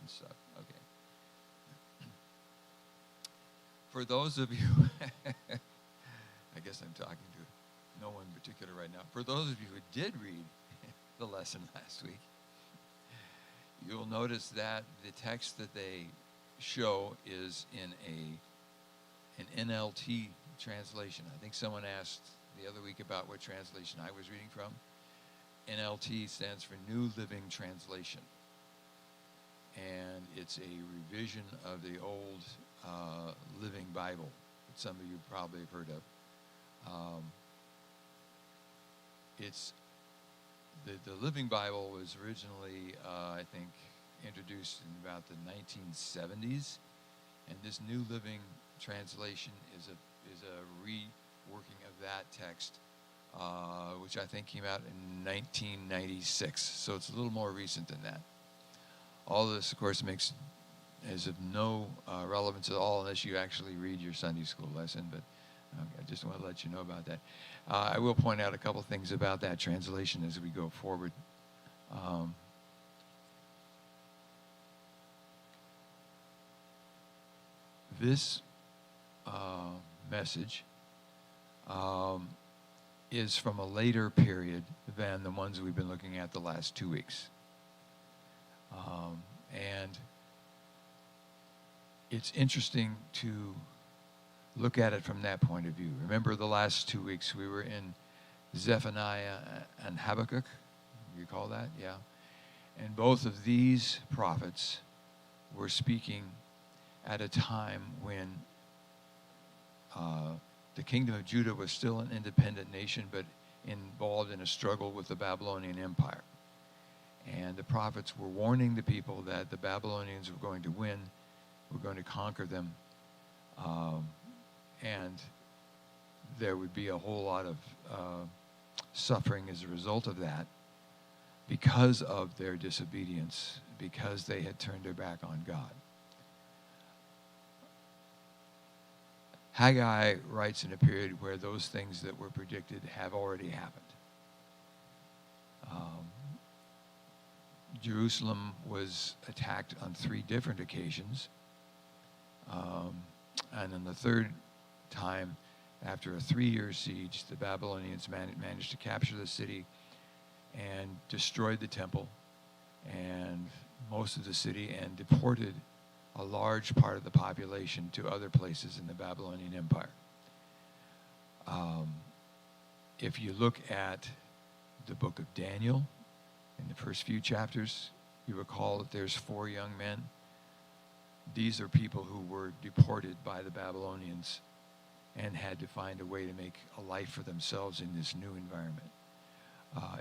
and stuff. Okay. For those of you, I guess I'm talking to no one in particular right now. For those of you who did read the lesson last week, you'll notice that the text that they show is in an NLT translation. I think someone asked the other week about what translation I was reading from. NLT stands for New Living Translation. And it's a revision of the old Living Bible that some of you probably have heard of. It's the Living Bible was originally, I think, introduced in about the 1970s, and this New Living Translation is a reworking of that text, which I think came out in 1996. So it's a little more recent than that. All this, of course, is of no relevance at all unless you actually read your Sunday school lesson, but I just want to let you know about that. I will point out a couple things about that translation as we go forward. This message is from a later period than the ones we've been looking at the last 2 weeks. And it's interesting to look at it from that point of view. Remember the last 2 weeks we were in Zephaniah and Habakkuk? You recall that? Yeah. And both of these prophets were speaking at a time when the kingdom of Judah was still an independent nation, but involved in a struggle with the Babylonian Empire. And the prophets were warning the people that the Babylonians were going to win, were going to conquer them, and there would be a whole lot of suffering as a result of that because of their disobedience, because they had turned their back on God. Haggai writes in a period where those things that were predicted have already happened. Jerusalem was attacked on 3 different occasions. And in the third time, after a 3-year siege, the Babylonians managed to capture the city and destroyed the temple and most of the city and deported a large part of the population to other places in the Babylonian Empire. If you look at the book of Daniel, in the first few chapters, you recall that there's 4 young men. These are people who were deported by the Babylonians and had to find a way to make a life for themselves in this new environment.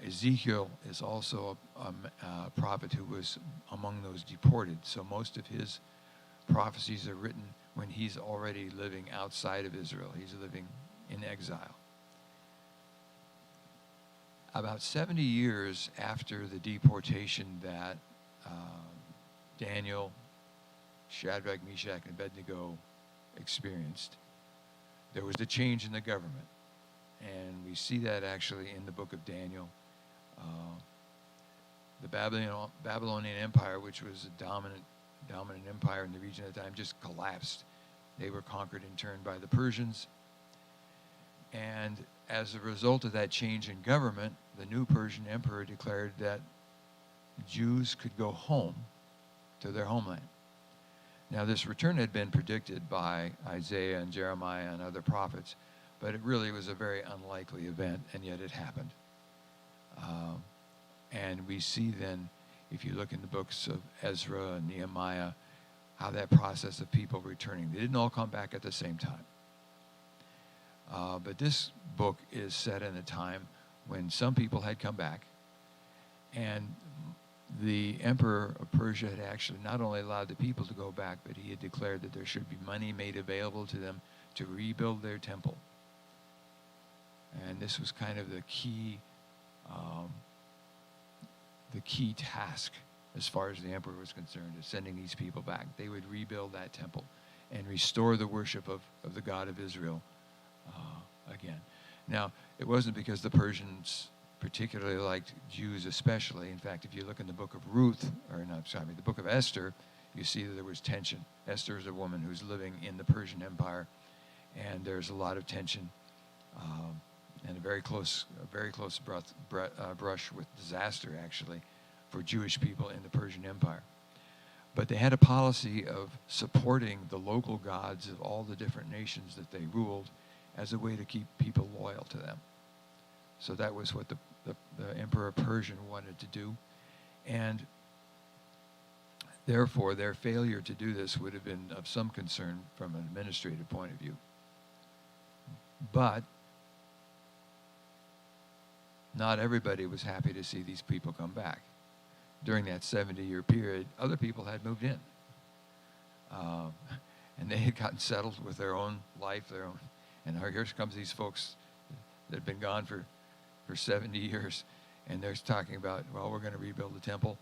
Ezekiel is also a prophet who was among those deported. So most of his prophecies are written when he's already living outside of Israel. He's living in exile. About 70 years after the deportation that Daniel, Shadrach, Meshach, and Abednego experienced, there was a change in the government. And we see that actually in the book of Daniel. The Babylonian Empire, which was a dominant empire in the region at the time, just collapsed. They were conquered in turn by the Persians. And as a result of that change in government, the new Persian emperor declared that Jews could go home to their homeland. Now, this return had been predicted by Isaiah and Jeremiah and other prophets, but it really was a very unlikely event, and yet it happened. And we see then, if you look in the books of Ezra and Nehemiah, how that process of people returning, they didn't all come back at the same time. But this book is set in a time when some people had come back, and the emperor of Persia had actually not only allowed the people to go back, but he had declared that there should be money made available to them to rebuild their temple. And this was kind of the key task as far as the emperor was concerned, is sending these people back. They would rebuild that temple and restore the worship of the God of Israel again. Now, it wasn't because the Persians particularly liked Jews especially. In fact, if you look in the book of Ruth, the book of Esther, you see that there was tension. Esther is a woman who's living in the Persian Empire, and there's a lot of tension and a very close brush with disaster, actually, for Jewish people in the Persian Empire. But they had a policy of supporting the local gods of all the different nations that they ruled as a way to keep people loyal to them. So that was what the Emperor Persian wanted to do. And therefore, their failure to do this would have been of some concern from an administrative point of view. But not everybody was happy to see these people come back. During that 70-year period, other people had moved in. And they had gotten settled with their own life, and here comes these folks that had been gone for 70 years, and they're talking about, well, we're going to rebuild the temple.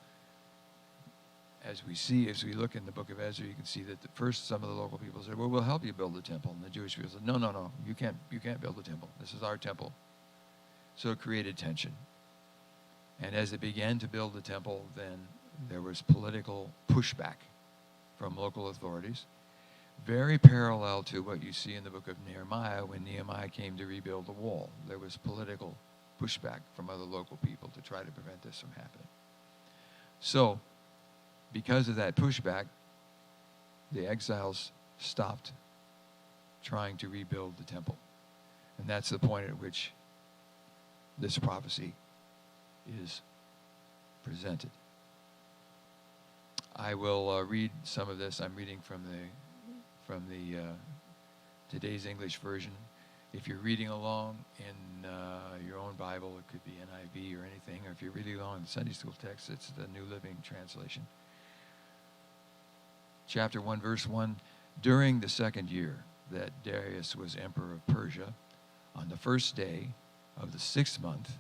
As we look in the book of Ezra, you can see that first some of the local people said, well, we'll help you build the temple. And the Jewish people said, no, you can't build the temple. This is our temple. So it created tension. And as they began to build the temple, then there was political pushback from local authorities, very parallel to what you see in the book of Nehemiah when Nehemiah came to rebuild the wall. There was political pushback from other local people to try to prevent this from happening. So, because of that pushback, the exiles stopped trying to rebuild the temple. And that's the point at which this prophecy is presented. I will read some of this. I'm reading from the today's English version. If you're reading along in your own Bible, it could be NIV or anything, or if you're reading along in the Sunday school text, it's the New Living Translation. Chapter 1, verse 1, during the second year that Darius was emperor of Persia, on the first day of the 6th month,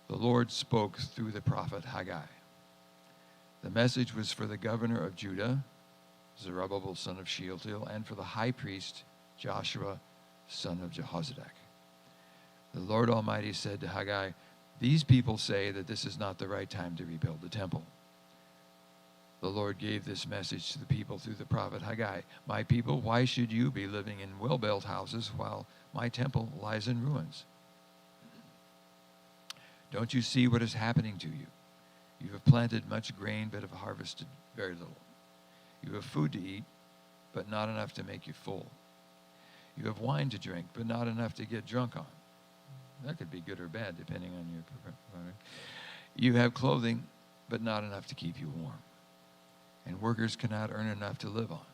the Lord spoke through the prophet Haggai. The message was for the governor of Judah, Zerubbabel son of Shealtiel, and for the high priest, Joshua son of Jehozadak. The Lord Almighty said to Haggai, these people say that this is not the right time to rebuild the temple. The Lord gave this message to the people through the prophet Haggai. My people, why should you be living in well-built houses while my temple lies in ruins? Don't you see what is happening to you? You have planted much grain, but have harvested very little. You have food to eat, but not enough to make you full. You have wine to drink, but not enough to get drunk on. That could be good or bad, depending on your preference. You have clothing, but not enough to keep you warm. And workers cannot earn enough to live on.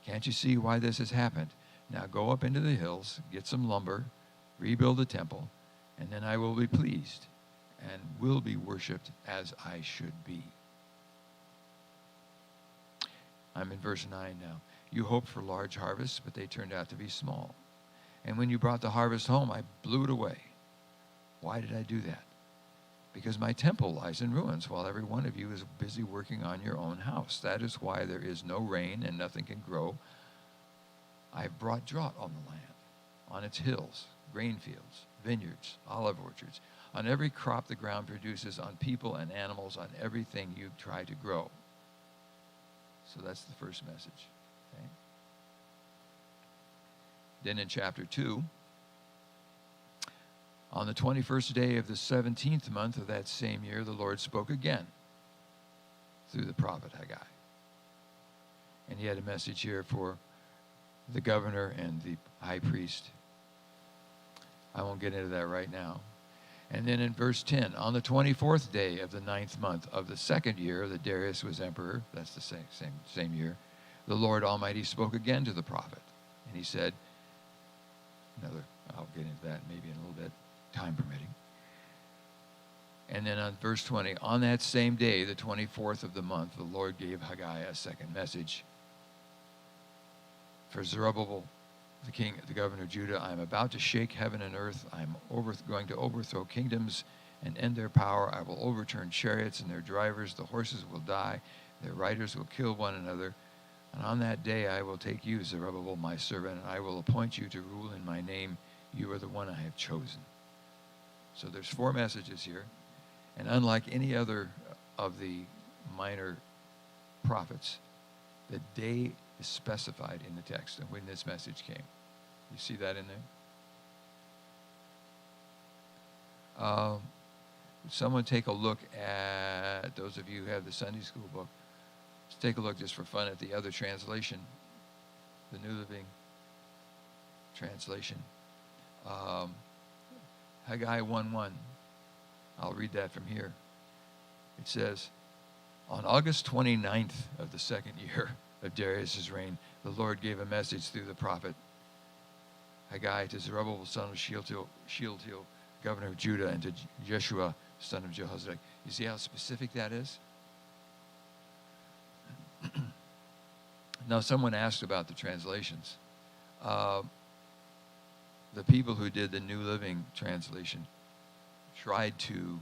Can't you see why this has happened? Now go up into the hills, get some lumber, rebuild the temple, and then I will be pleased and will be worshipped as I should be. I'm in verse 9 now. You hoped for large harvests, but they turned out to be small. And when you brought the harvest home, I blew it away. Why did I do that? Because my temple lies in ruins while every one of you is busy working on your own house. That is why there is no rain and nothing can grow. I've brought drought on the land, on its hills, grain fields, vineyards, olive orchards, on every crop the ground produces, on people and animals, on everything you try to grow. So that's the first message. Okay? Then in chapter 2, on the 21st day of the 17th month of that same year, the Lord spoke again through the prophet Haggai. And he had a message here for the governor and the high priest. I won't get into that right now. And then in verse 10, on the 24th day of the 9th month of the second year that Darius was emperor, that's the same year, the Lord Almighty spoke again to the prophet. And he said, I'll get into that maybe in a little bit, time permitting. And then on verse 20, on that same day, the 24th of the month, the Lord gave Haggai a second message. For Zerubbabel, the king, the governor of Judah, I am about to shake heaven and earth. I am going to overthrow kingdoms and end their power. I will overturn chariots and their drivers. The horses will die. Their riders will kill one another. And on that day I will take you, Zerubbabel, my servant, and I will appoint you to rule in my name. You are the one I have chosen. So there's 4 messages here. And unlike any other of the minor prophets, the day is specified in the text of when this message came. You see that in there? Someone take a look at, those of you who have the Sunday school book, let's take a look just for fun at the other translation, the New Living Translation. Haggai 1:1. I'll read that from here. It says, on August 29th of the second year of Darius' reign, the Lord gave a message through the prophet Haggai to Zerubbabel, son of Shealtiel, governor of Judah, and to Jeshua, son of Jehozadak. You see how specific that is? Now, someone asked about the translations. The people who did the New Living Translation tried to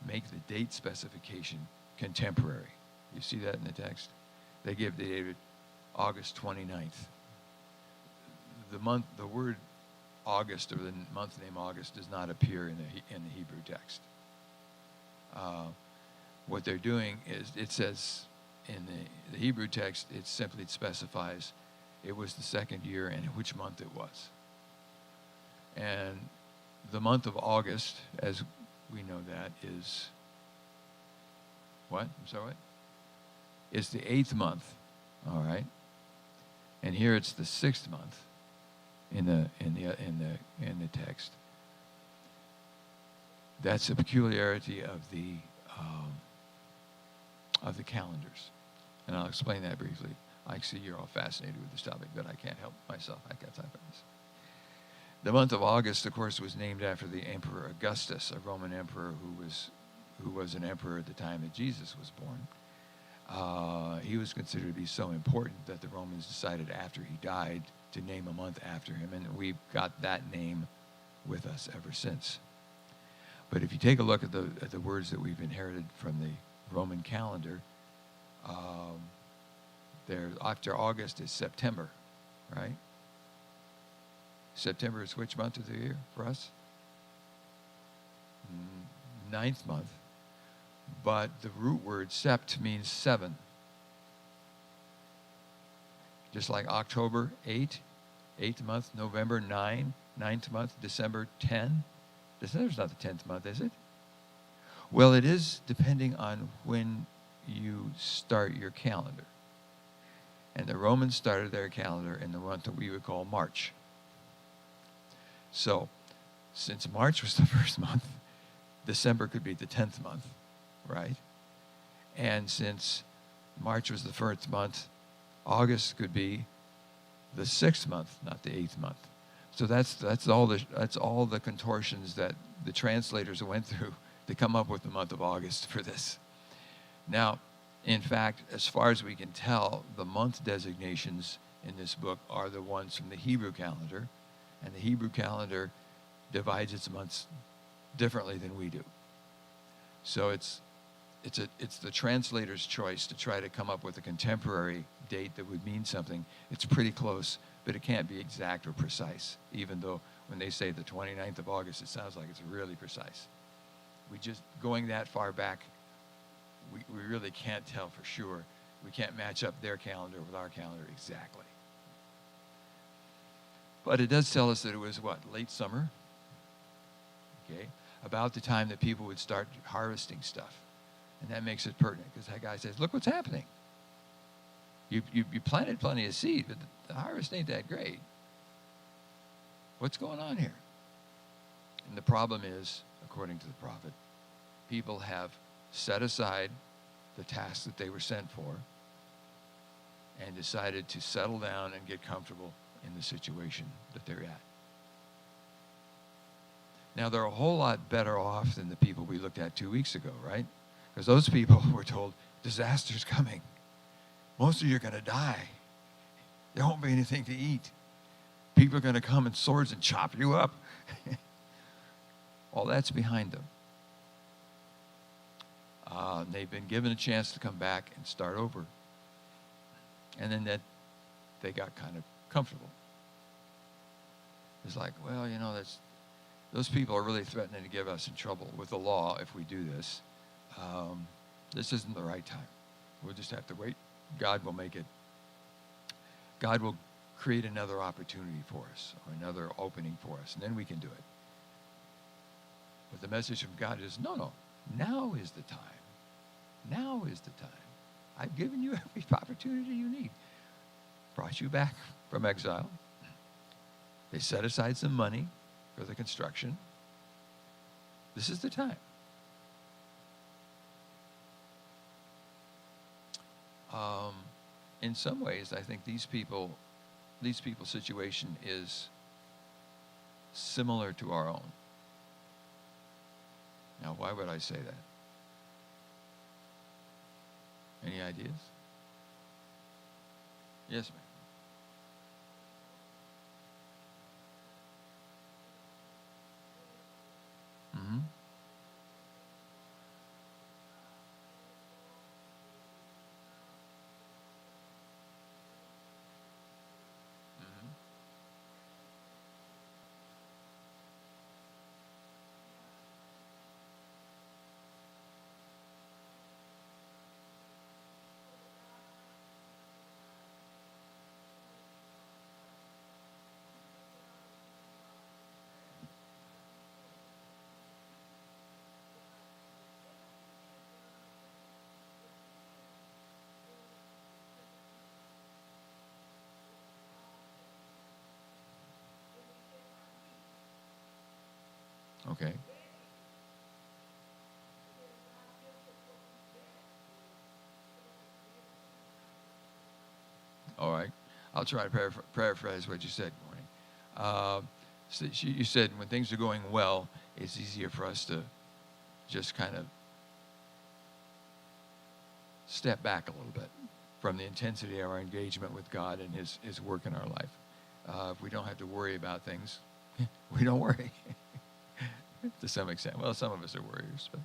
make the date specification contemporary. You see that in the text? They give the date August 29th. The word August, or the month name August, does not appear in the Hebrew text. What they're doing is, it says in the Hebrew text, it simply specifies it was the second year and which month it was. And the month of August, as we know that, is what? I'm sorry, what? It's the 8th month, all right? And here it's the 6th month in the text. That's a peculiarity of the calendars, and I'll explain that briefly. I see you're all fascinated with this topic, but I can't help myself. I got time for this. The month of August, of course, was named after the Emperor Augustus, a Roman emperor who was an emperor at the time that Jesus was born. He was considered to be so important that the Romans decided after he died to name a month after him, and we've got that name with us ever since. But if you take a look at the words that we've inherited from the Roman calendar, there after August is September, right? September is which month of the year for us? 9th month. But the root word sept means 7. Just like October, 8, 8th month, November, 9, 9th month, December, 10. December's not the 10th month, is it? Well, it is, depending on when you start your calendar. And the Romans started their calendar in the month that we would call March. So, since March was the first month, December could be the 10th month, right? And since March was the first month, August could be the 6th month, not the 8th month. So that's all the contortions that the translators went through to come up with the month of August for this. Now, in fact, as far as we can tell, the month designations in this book are the ones from the Hebrew calendar, and the Hebrew calendar divides its months differently than we do. So it's the translator's choice to try to come up with a contemporary date that would mean something. It's pretty close, but it can't be exact or precise, even though when they say the 29th of August, it sounds like it's really precise. We just, going that far back, we really can't tell for sure. We can't match up their calendar with our calendar exactly. But it does tell us that it was what? Late summer? Okay. About the time that people would start harvesting stuff. And that makes it pertinent, because that guy says, look what's happening. You planted plenty of seed, but the harvest ain't that great. What's going on here? And the problem is, according to the prophet, people have set aside the task that they were sent for and decided to settle down and get comfortable in the situation that they're at. Now, they're a whole lot better off than the people we looked at 2 weeks ago, right? Because those people were told, disaster's coming. Most of you are going to die. There won't be anything to eat. People are going to come in swords and chop you up. All that's behind them. They've been given a chance to come back and start over. And then they got kind of comfortable. It's like, well, those people are really threatening to get us in trouble with the law if we do this. This isn't the right time. We'll just have to wait. God will make it. God will create another opportunity for us, or another opening for us, and then we can do it. But the message from God is, no, now is the time. Now is the time. I've given you every opportunity you need. Brought you back from exile. They set aside some money for the construction. This is the time. In some ways, I think these people's situation is similar to our own. Now, why would I say that? Any ideas? Yes, ma'am. Mm-hmm. Mm-hmm. Okay. All right. I'll try to paraphrase what you said, Maureen. So you said when things are going well, it's easier for us to just kind of step back a little bit from the intensity of our engagement with God and His work in our life. If we don't have to worry about things, we don't worry to some extent. Well, some of us are worriers, but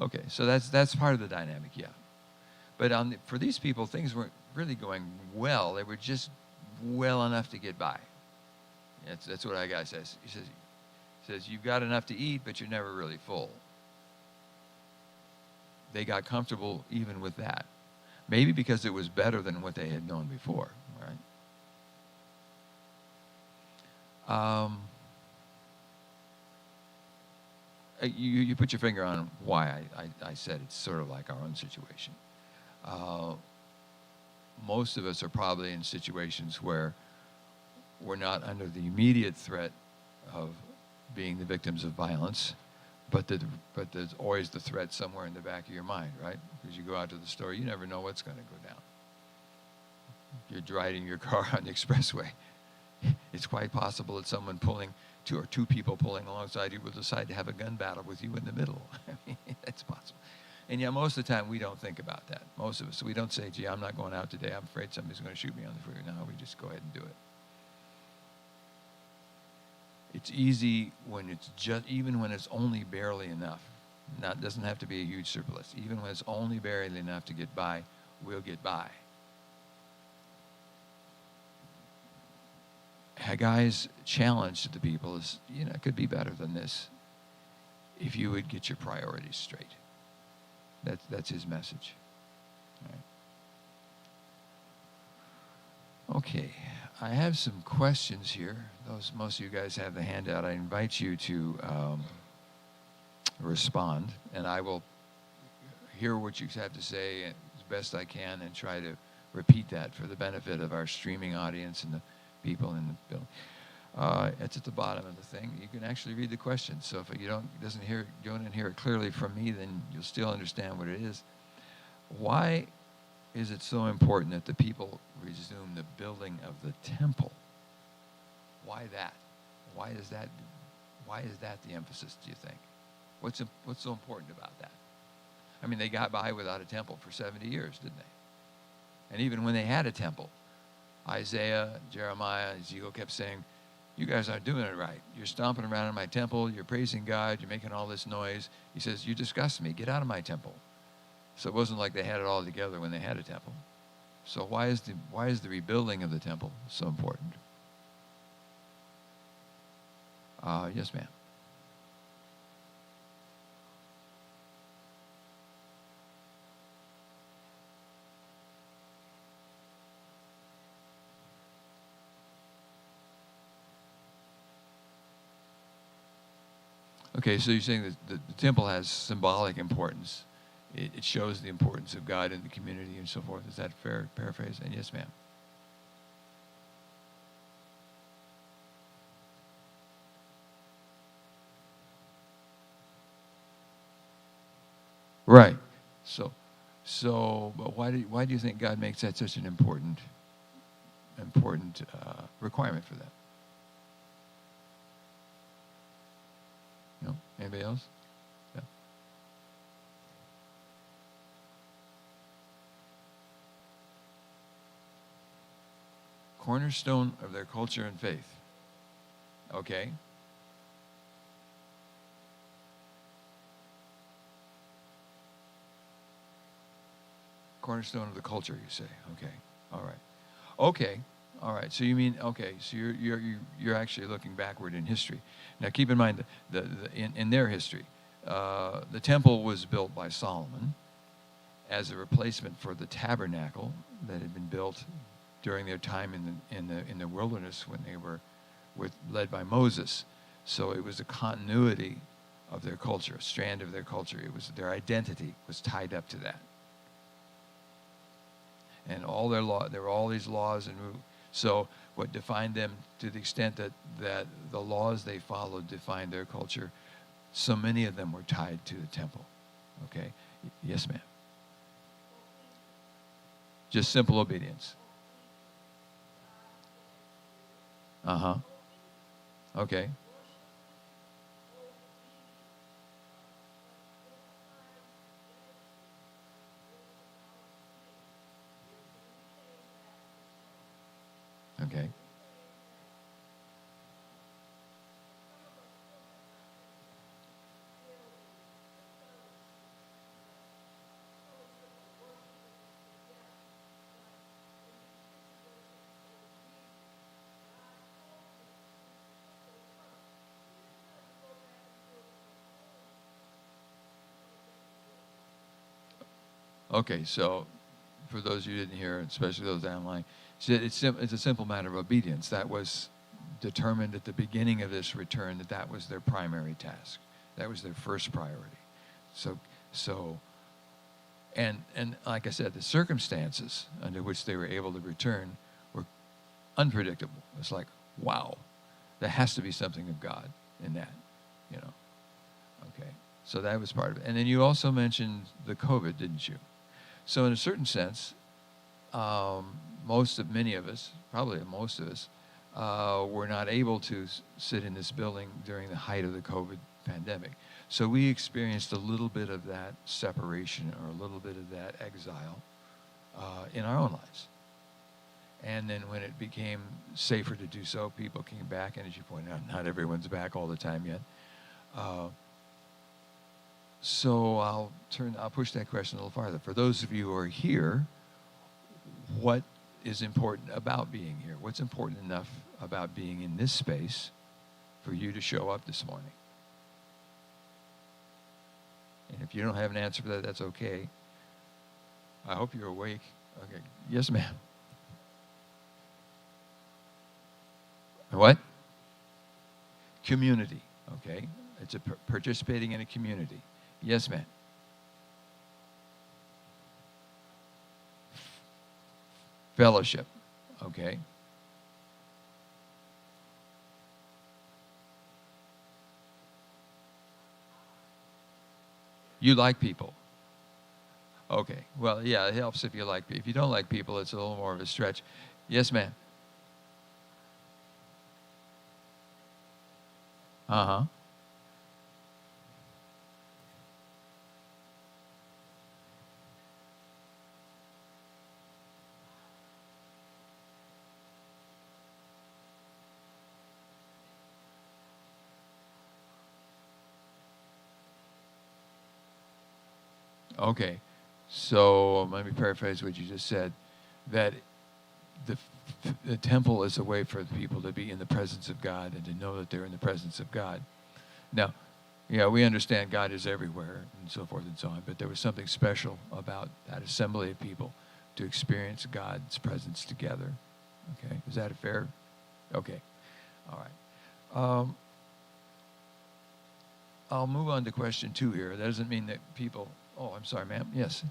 okay. So that's part of the dynamic, yeah. But for these people, things weren't really going well. They were just well enough to get by. That's what our guy says. He says, you've got enough to eat, but you're never really full. They got comfortable even with that. Maybe because it was better than what they had known before, right? You put your finger on why I said it's sort of like our own situation. Most of us are probably in situations where we're not under the immediate threat of being the victims of violence, but there's always the threat somewhere in the back of your mind, right? Because you go out to the store, you never know what's going to go down. You're driving your car on the expressway. It's quite possible that someone two people pulling alongside you will decide to have a gun battle with you in the middle. I mean, that's possible. And yeah, most of the time we don't think about that. Most of us, we don't say, gee, I'm not going out today. I'm afraid somebody's going to shoot me on the freeway. No, we just go ahead and do it. It's easy when even when it's only barely enough. It doesn't have to be a huge surplus. Even when it's only barely enough to get by, we'll get by. Haggai's challenge to the people is, it could be better than this if you would get your priorities straight. That's his message. Right. Okay, I have some questions here. Most of you guys have the handout. I invite you to respond, and I will hear what you have to say as best I can and try to repeat that for the benefit of our streaming audience and the people in the building. It's at the bottom of the thing. You can actually read the question. So if you don't hear it clearly from me, then you'll still understand what it is. Why is it so important that the people resume the building of the temple? Why that? Why is that the emphasis, do you think? What's so important about that? I mean, they got by without a temple for 70 years, didn't they? And even when they had a temple, Isaiah, Jeremiah, Ezekiel kept saying, you guys aren't doing it right. You're stomping around in my temple. You're praising God. You're making all this noise. He says, you disgust me. Get out of my temple. So it wasn't like they had it all together when they had a temple. So why is the rebuilding of the temple so important? Yes, ma'am. Okay, so you're saying that the temple has symbolic importance. It shows the importance of God in the community and so forth. Is that fair paraphrase? And yes, ma'am. Right. So, but why do you think God makes that such an important requirement for that? No. Anybody else? Yeah. Cornerstone of their culture and faith. Okay. Cornerstone of the culture, you say. Okay. All right. Okay. All right. So you mean okay? So you're actually looking backward in history. Now keep in mind in their history, the temple was built by Solomon as a replacement for the tabernacle that had been built during their time in the wilderness when they were led by Moses. So it was a continuity of their culture, a strand of their culture. It was their identity was tied up to that. And all their law, there were all these laws, and so what defined them, to the extent that the laws they followed defined their culture, so many of them were tied to the temple. Okay? Yes, ma'am. Just simple obedience. Uh-huh. Okay. Okay. Okay, so for those who didn't hear, especially those online, it's a simple matter of obedience. That was determined at the beginning of this return that was their primary task. That was their first priority. So, so, and like I said, the circumstances under which they were able to return were unpredictable. It's like, wow, there has to be something of God in that, you know. Okay, so that was part of it. And then you also mentioned the COVID, didn't you? So in a certain sense, many of us, probably most of us, were not able to sit in this building during the height of the COVID pandemic. So we experienced a little bit of that separation or a little bit of that exile in our own lives. And then when it became safer to do so, people came back. And as you pointed out, not everyone's back all the time yet. So I'll push that question a little farther. For those of you who are here, what is important about being here? What's important enough about being in this space for you to show up this morning? And if you don't have an answer for that, that's okay. I hope you're awake. Okay. Yes, ma'am. What? Community. Okay. It's participating in a community. Yes, ma'am. Fellowship. Okay. You like people. Okay. Well, yeah, it helps if you like people. If you don't like people, it's a little more of a stretch. Yes, ma'am. Uh-huh. Okay. So let me paraphrase what you just said. That the the temple is a way for the people to be in the presence of God and to know that they're in the presence of God. Now, yeah, we understand God is everywhere and so forth and so on, but there was something special about that assembly of people to experience God's presence together. Okay, is that a fair? Okay, all right. I'll move on to question 2 here. That doesn't mean that people, oh, I'm sorry, ma'am. Yes.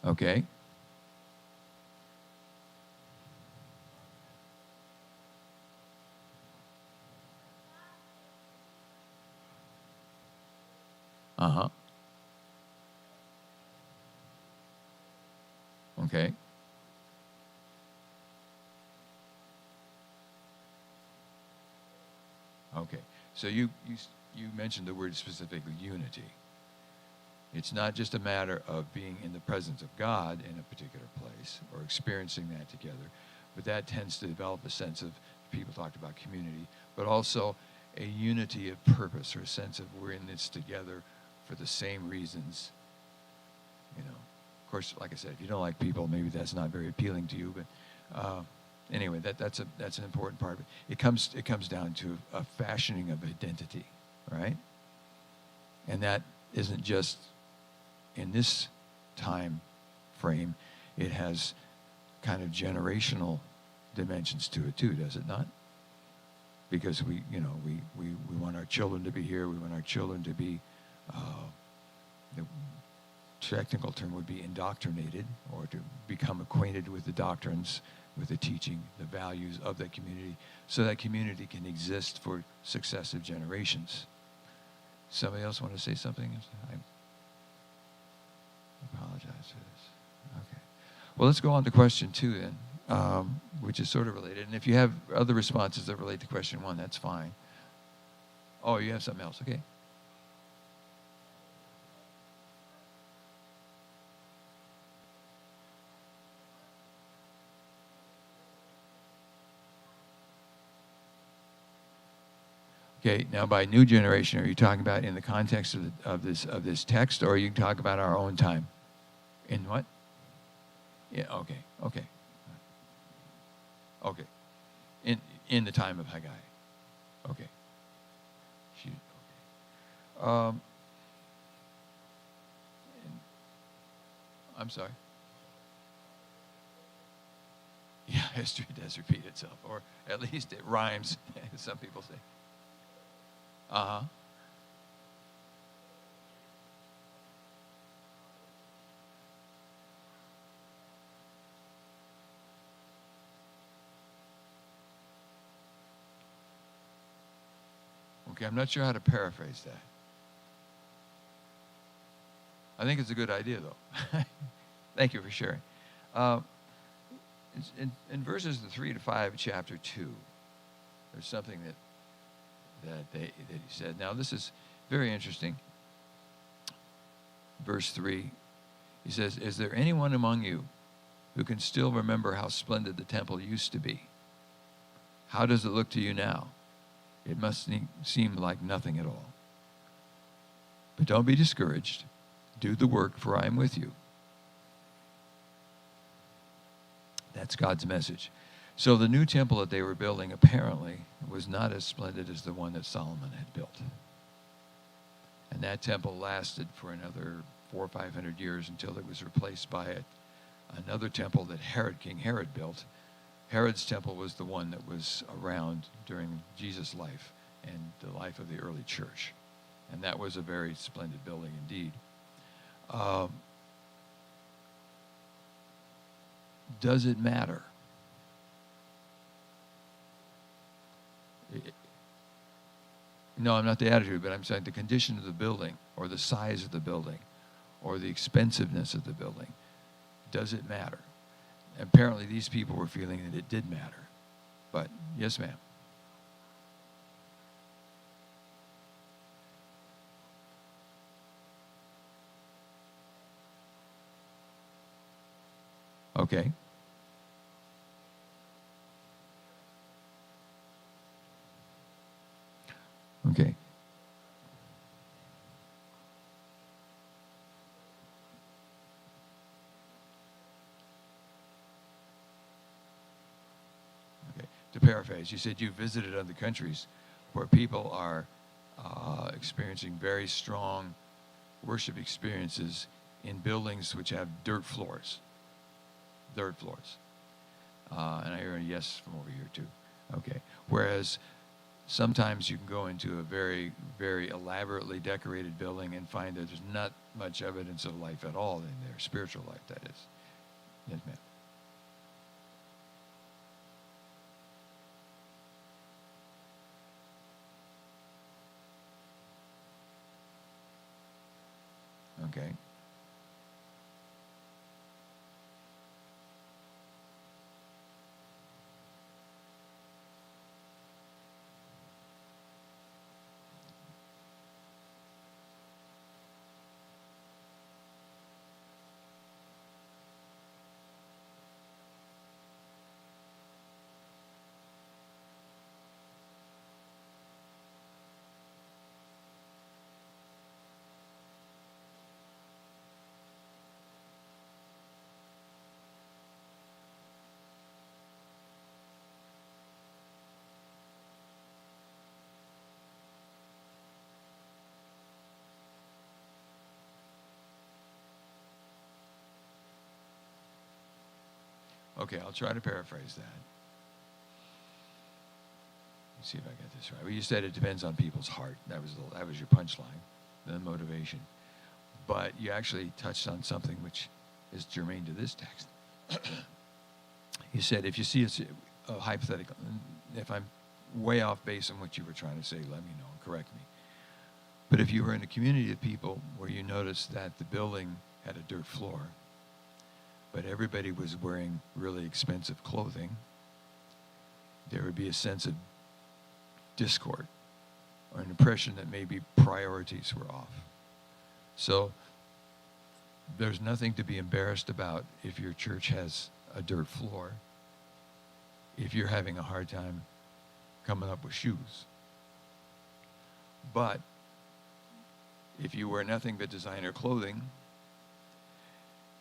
Okay. Uh-huh. Okay. Okay. So you mentioned the word specifically, unity. It's not just a matter of being in the presence of God in a particular place or experiencing that together, but that tends to develop a sense of, people talked about community, but also a unity of purpose, or a sense of we're in this together for the same reasons. You know, of course, like I said, if you don't like people, maybe that's not very appealing to you, but anyway, that's an important part of it. It comes down to a fashioning of identity, right? And that isn't just in this time frame. It has kind of generational dimensions to it too, does it not? Because we want our children to be here. We want our children to be, the technical term would be indoctrinated, or to become acquainted with the doctrines, with the teaching, the values of that community, so that community can exist for successive generations. Somebody else want to say something? I apologize for this. Okay. Well, let's go on to question 2 then, which is sort of related. And if you have other responses that relate to question 1, that's fine. Oh, you have something else. Okay. Okay, now by new generation, are you talking about in the context of this text, or you can talk about our own time? In what? Yeah. Okay. Okay. Okay. In the time of Haggai. Okay. Okay. I'm sorry. Yeah, history does repeat itself, or at least it rhymes, some people say. Uh-huh. Okay, I'm not sure how to paraphrase that. I think it's a good idea, though. Thank you for sharing. In verses 3 to 5, chapter 2, there's something that he said. Now, this is very interesting. Verse 3, he says, "Is there anyone among you who can still remember how splendid the temple used to be? How does it look to you now? It must seem like nothing at all. But don't be discouraged. Do the work, for I am with you." That's God's message. So the new temple that they were building apparently was not as splendid as the one that Solomon had built. And that temple lasted for another 400 or 500 years until it was replaced by another temple that King Herod built. Herod's temple was the one that was around during Jesus' life and the life of the early church. And that was a very splendid building indeed. Does it matter? No, I'm not the attitude, but I'm saying the condition of the building, or the size of the building, or the expensiveness of the building. Does it matter? Apparently these people were feeling that it did matter. But yes, ma'am. Okay. Okay. paraphrase. You said you visited other countries where people are experiencing very strong worship experiences in buildings which have dirt floors. Dirt floors. And I hear a yes from over here too. Okay. Whereas sometimes you can go into a very, very elaborately decorated building and find that there's not much evidence of life at all in there, spiritual life, that is. Yes, ma'am. Okay. Okay, I'll try to paraphrase that. Let's see if I get this right. Well, you said it depends on people's heart. That was your punchline, the motivation. But you actually touched on something which is germane to this text. You said if you see a hypothetical, if I'm way off base on what you were trying to say, let me know and correct me. But if you were in a community of people where you noticed that the building had a dirt floor, but everybody was wearing really expensive clothing, there would be a sense of discord or an impression that maybe priorities were off. So there's nothing to be embarrassed about if your church has a dirt floor, if you're having a hard time coming up with shoes. But if you wear nothing but designer clothing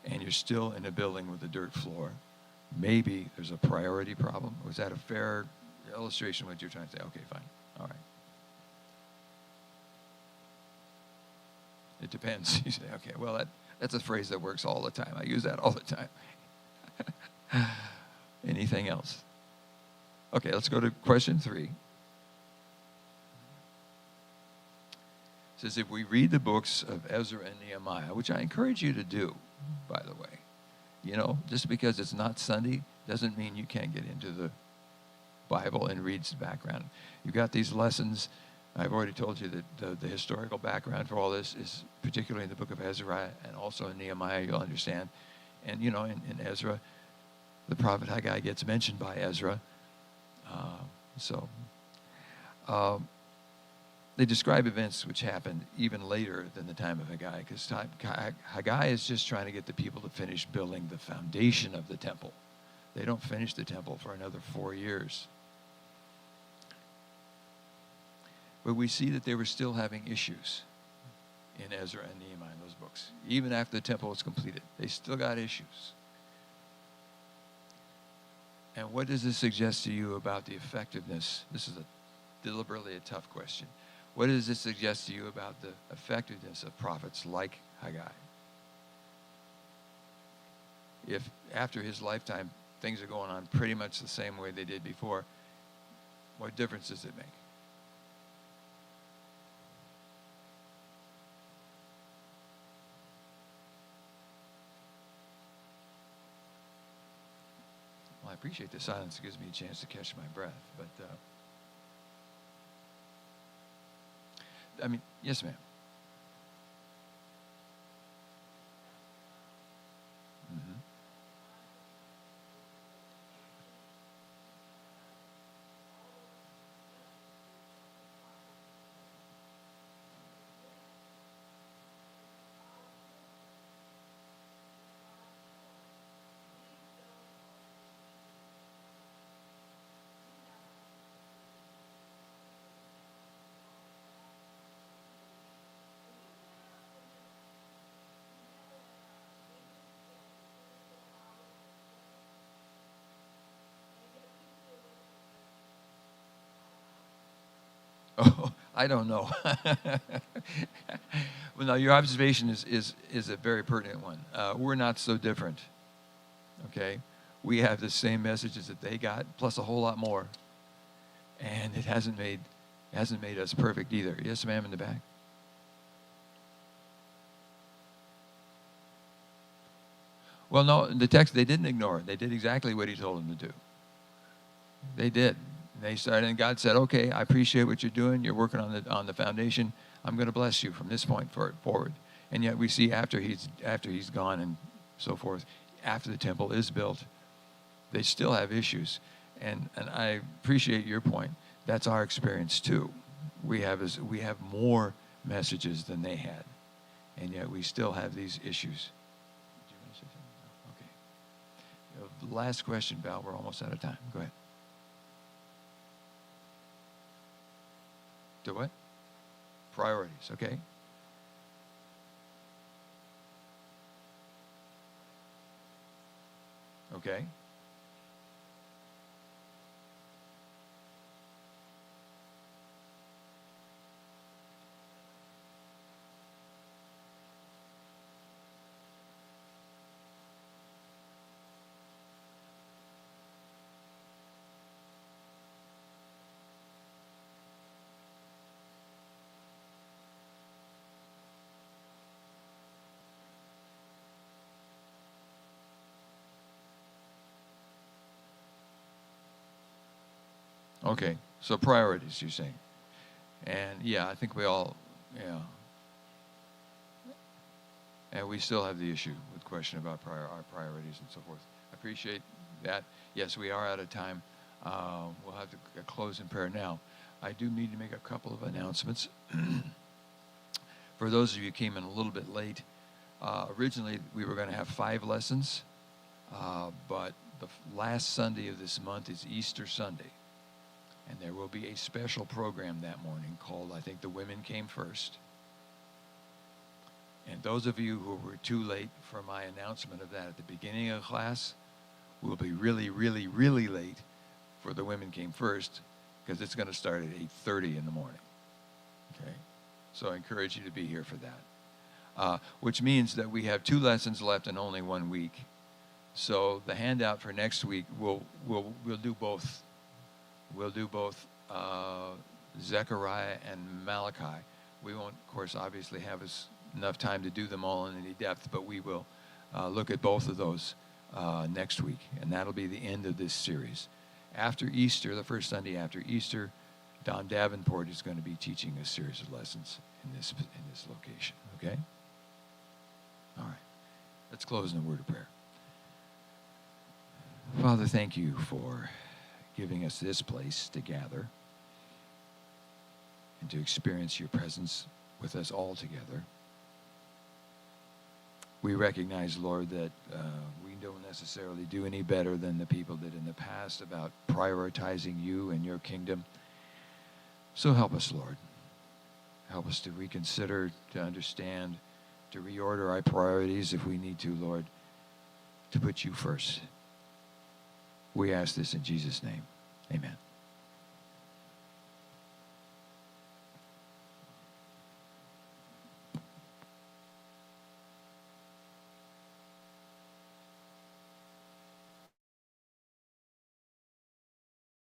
and you're still in a building with a dirt floor, maybe there's a priority problem. Was that a fair illustration of what you're trying to say? Okay, fine. All right. It depends. You say, okay, well, that's a phrase that works all the time. I use that all the time. Anything else? Okay, let's go to question 3. It says, if we read the books of Ezra and Nehemiah, which I encourage you to do, by the way, just because it's not Sunday doesn't mean you can't get into the Bible and read the background. You've got these lessons. I've already told you that the historical background for all this is particularly in the book of Ezra and also in Nehemiah, you'll understand. And, in Ezra, the prophet Haggai gets mentioned by Ezra. They describe events which happened even later than the time of Haggai, because Haggai is just trying to get the people to finish building the foundation of the temple. They don't finish the temple for another 4 years. But we see that they were still having issues in Ezra and Nehemiah in those books. Even after the temple was completed, they still got issues. And what does this suggest to you about the effectiveness? This is deliberately a tough question. What does this suggest to you about the effectiveness of prophets like Haggai? If after his lifetime things are going on pretty much the same way they did before, what difference does it make? Well, I appreciate the silence. It gives me a chance to catch my breath. But, yes, ma'am. Mm-hmm. I don't know. Well, no, your observation is a very pertinent one. We're not so different, okay? We have the same messages that they got, plus a whole lot more. And it hasn't made us perfect either. Yes, ma'am, in the back. Well, no, the text, they didn't ignore it. They did exactly what he told them to do. They did. They started, and God said, okay, I appreciate what you're doing. You're working on the foundation. I'm going to bless you from this point forward. And yet we see after he's gone and so forth, after the temple is built, they still have issues. And I appreciate your point. That's our experience too. We have more messages than they had. And yet we still have these issues. Did you want to say something? Okay. Last question, Val. We're almost out of time. Go ahead. To what? Priorities, okay? Okay. Okay. So priorities, you're saying. And yeah, I think we all, yeah. And we still have the issue with question about our priorities and so forth. I appreciate that. Yes, we are out of time. We'll have to close in prayer now. I do need to make a couple of announcements. For those of you who came in a little bit late, originally we were going to have 5 lessons, but the last Sunday of this month is Easter Sunday. And there will be a special program that morning called, I think, The Women Came First. And those of you who were too late for my announcement of that at the beginning of class will be really, really, really late for The Women Came First, because it's going to start at 8:30 in the morning. Okay? So I encourage you to be here for that. Which means that we have 2 lessons left in only 1 week. So the handout for next week, we'll do both. We'll do both Zechariah and Malachi. We won't, of course, obviously have enough time to do them all in any depth, but we will look at both of those next week, and that'll be the end of this series. After Easter, the first Sunday after Easter, Don Davenport is going to be teaching a series of lessons in this location, okay? All right. Let's close in a word of prayer. Father, thank you for giving us this place to gather and to experience your presence with us all together. We recognize, Lord, that we don't necessarily do any better than the people did in the past about prioritizing you and your kingdom. So help us, Lord. Help us to reconsider, to understand, to reorder our priorities if we need to, Lord, to put you first. We ask this in Jesus' name. Amen.